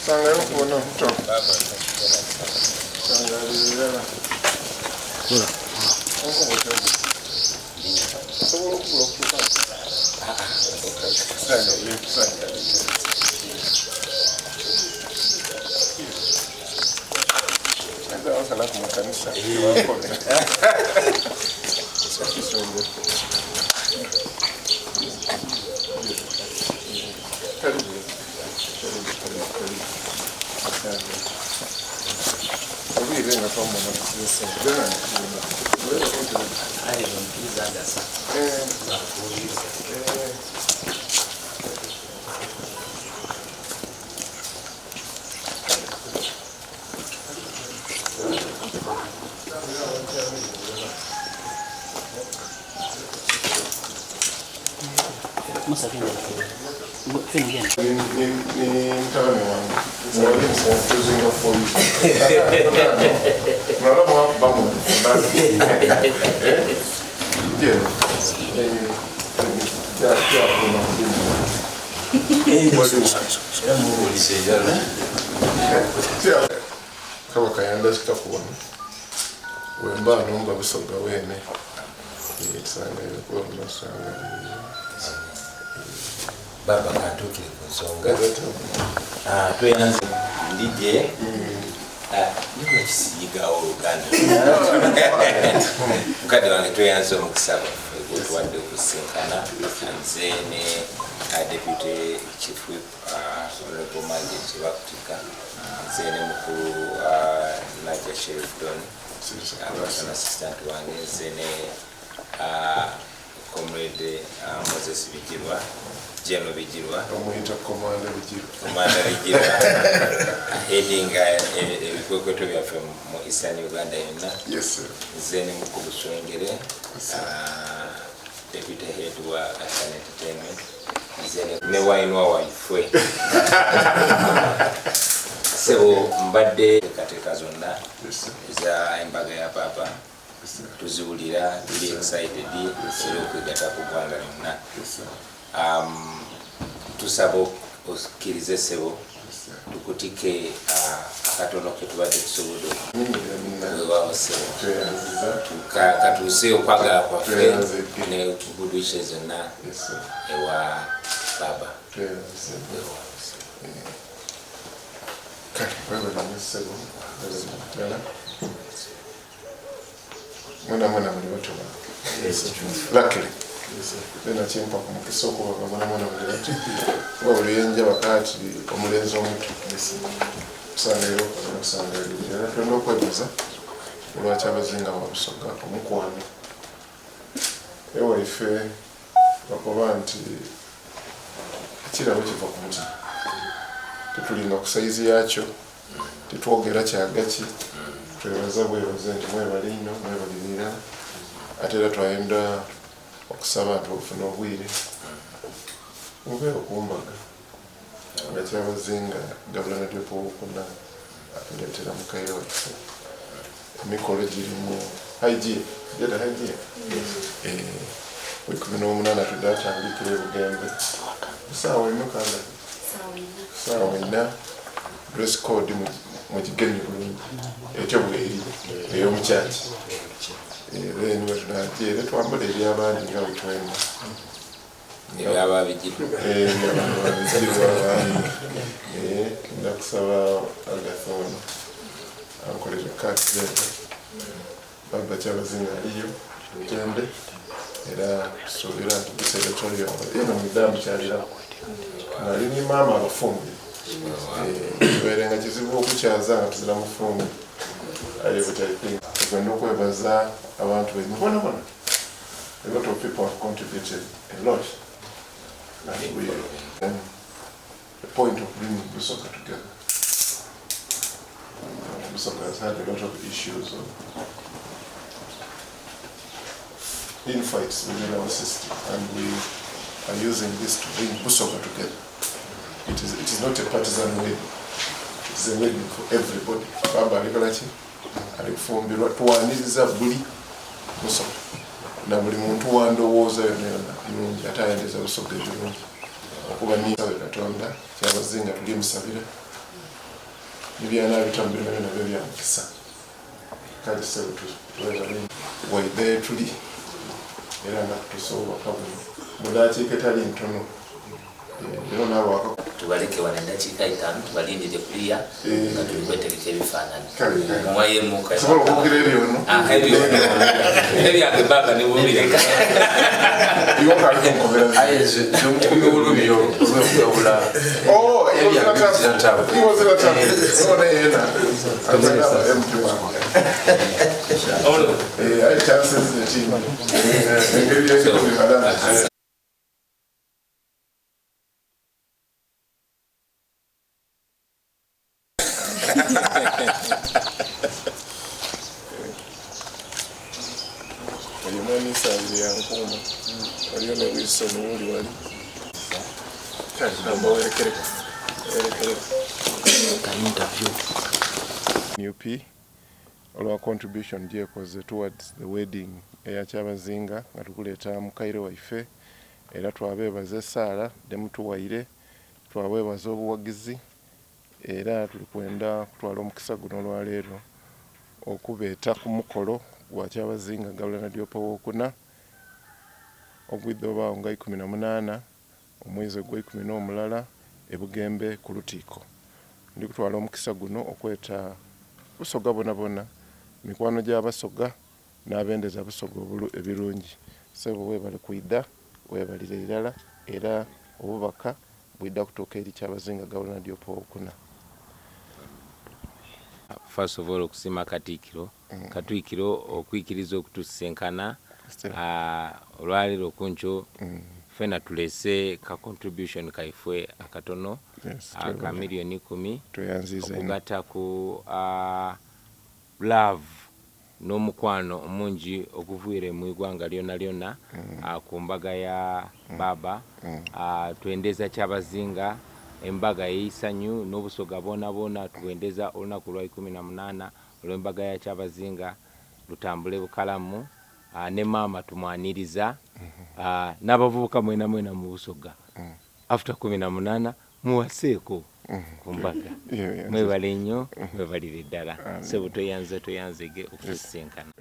Sanga yo kubona muto. Sanga lirala. Busoga wene sanga yo baba katuke kusonga tuyanze ndije niko kisiga Uganda mukadde wange tuyanze omukusaba tuwadde okusinkana nzene deputy chief whip honorable Magic Kibakutika nzene mukulu Naja Sheriff Don an assistant wange nzene comrade Moses Bijirwa General Bijirwa omuita commander Bijirwa heading ebikweketo byaffe mu Eastern Uganda yonna. Yes sir. Nzene mukulu Swengere deputy head wa Ashan Entertainment nzene ne wainwa waifwe sebo mbadde kateeka zonna za embaga ya papa tuziwulira tuli excited era okwegatta ku ggwanga lyonna tusaba okkirize sebo tukutike akatono ke tubadde tusobodde okuwewawo sebo katuuse okwagala kwaffe ne good zonna ewa baba. Mwana muli bato luckily bena chimpa ku mukisoko mwana muli bato wabuli yenja bakati omulenzi omuto kusanga era tulina okwebuuza Olwa Kyabazinga wa Busoga omukwano ewaife bakoba nti ekirabo kiva ku mutima tetulinga ku saizi yakyo tetwogera kyagaki twebaza bwebaze nti mwebali nnyo mwebalirira ate era twayenda okusaba nti ofuna obwire mubeera okumbaga nga Kyabazinga gavulana dyopowokuna atuleetera mukaire waffe emikolo girimu haigie wekumi n'omunaana tudde atandikira Ebugembe saawa eno kanda saawa ena dress code mugigenye bulungi ekyo bweri ey'omukyaki then wetunatye era twambala ebyabandi nga wetwenda ndakusaba Agathoni ankolere kati baba Kyabazinga aliyo gende era tusuubira nti kiseera kyolyawo eno mudamu kyaliraku nali ni maama abafumbi kibeere nga kizibu okukyaza nga tuzira mufumbi tugenda okwebaza abantu baimu bonabona. A lot of people have contributed a lot, and we the point of bringing Busoga together. Busoga has had a lot of issues of infights within our system, and we are using this to bring Busoga together. It is not a partisan wedding. It is a wedding for everybody. Baba Alibalachi, alifumbirwa tuwaniriza buli Busoga. Na buli muntu wandowooza yonna bulungi ate ayendeza Busoga ebirungi okuba nisawe Katonda Kyabazinga tuli musabira nibyana bitambire nabyo bya mukisa kale sebutu waide tuli era nga tusoboka mudakiika etali ntono era nabo waka tubaleke wana dakiika 5 tubalindire kuliya nga tuli kwetegeka ebifaananyi mwayemuka sobola okugira ebyo no ebyange ne bubireka NUP Olwa contribution gyekoze towards the wedding eya Kyabazinga nga tukuleeta mukaire waife era twabeebaza essaala demutuwaire twabeebaza obuwagizi era tulikwenda kutwala omukisa guno olwaleero okubeeta ku mukolo gwa Kyabazinga Gaulana Owokuna ogwidde obaawo nga 18 omwezi gwa 11 Ebugembe ku Lutiiko. Ndi kutwala omukisa guno okweta Busoga bonabona mikwano gy'Abasoga n'abendeza Busoga ebirungi sebo webale kwidda webalire irala era obubaka bwidda kutuuka eri Kyabazinga Gaulana Owokuna. First of all okusima Katiikiro okwikiriza okutusinkana olwaleero kuncho fena tulese ka contribution kaifwe akatono aka milioni 10 okugata ku love n'omukwano omungi okuvuire mu igwanga lyona ku mbaga ya baba twendeza Kyabazinga embaga y'isanyu n'obusoga bona tuwendeza olunaku lwa 18 olw'embaga ya Kyabazinga lutambule bukalamu ne mama tumwaniriza n'abavubuka mwena mu Busoga after 18 muwaseeko ku mbaga mwebale nnyo mwebalire ddala sebo toyanzege okutusinkana.